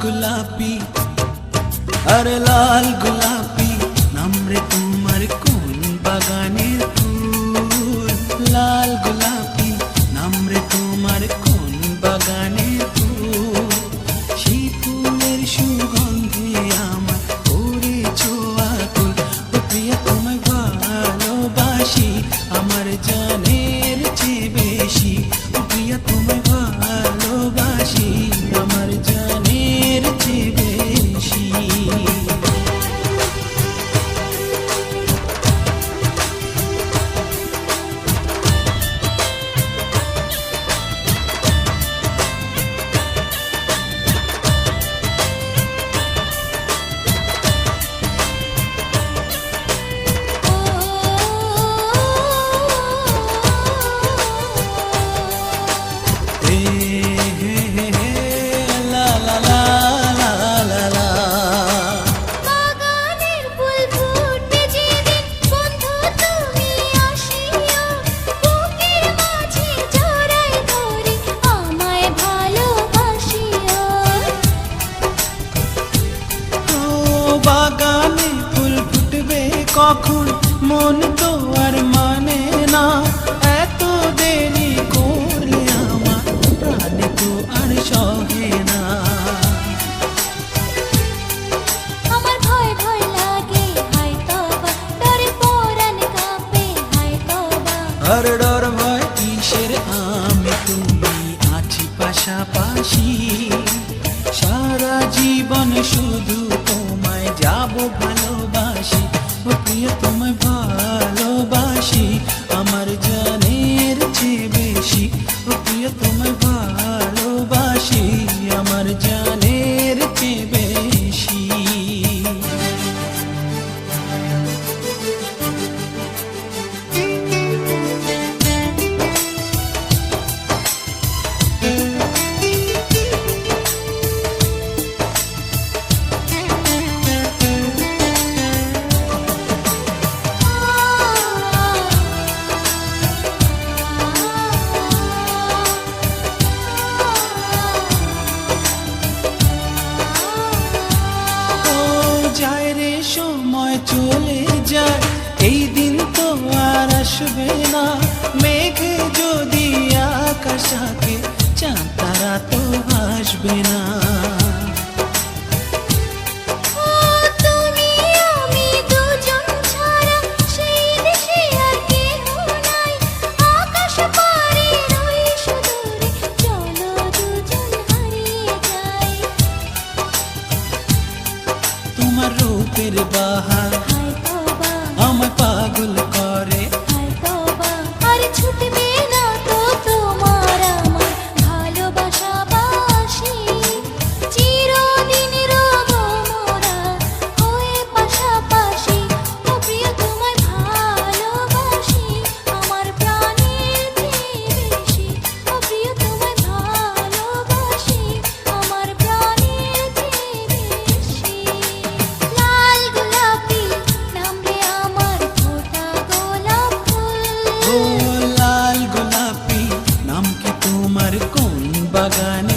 গোলাপি, আরে লাল গোলাপি নাম রে তোমার কোন বাগানের ফুল? লাল গোলাপি নাম রে তোমার কোন বাগানের ফুল? সেই ফুলের সুগন্ধে আমার পড়েছো আকুল। ও প্রিয়া তোমায় ভালোবাসি আমার জানের চেয়ে বেশি। ও প্রিয়া তোমায় ভালোবাসি আমার জানের চেয়ে বেশি। বাগানে ফুল ফুটবে কখন মন তো আর মানে না। এত দেরি করলে আমার প্রাণে তো আর সহে না। আমার ভয় ভয় লাগে হায় তওবা, ডরে পরাণ কাঁপে হায় তওবা। আর ডর ভয় কিসের, আমি তুমি আছি পাশাপাশি। সারা জীবন শুধু তোমায় যাব ভালোবাসি। ও প্রিয়া তোমায় ভালোবাসি আমার জানের চেয়ে বেশি। ও প্রিয়া তোমায় ভালোবাসি আমার জানের চেয়ে বেশি। সময় চলে যায় এই দিন তো আর আসবে না। মেঘে যদি আকাশ থাকে চাঁদ তারা তো আসবে না। তুমি আমি দুজন ছাড়া সেই দেশে আর কেহ নাই। আকাশ পারে রই সুদূরে, চলো দুজন হারিয়ে যাই। তোমার রূপের বাহার হায় তওবা, আমায় পাগল করে। হায় তওবা, আর ছুটবে না তো তোমার আমার ভালোবাসা বাসি। চিরদিন রব মোরা হয়ে পাশাপাশি। ও প্রিয়া তোমায় ভালোবাসি আমার প্রাণের চেয়ে বেশি। ও প্রিয়া তোমায় ভালোবাসি আমার প্রাণের চেয়ে বেশি। লাল গোলাপি নাম রে আমার ফোটা গোলাপ ফুল। ও লাল গোলাপি নাম কি তোমার কোন বাগান?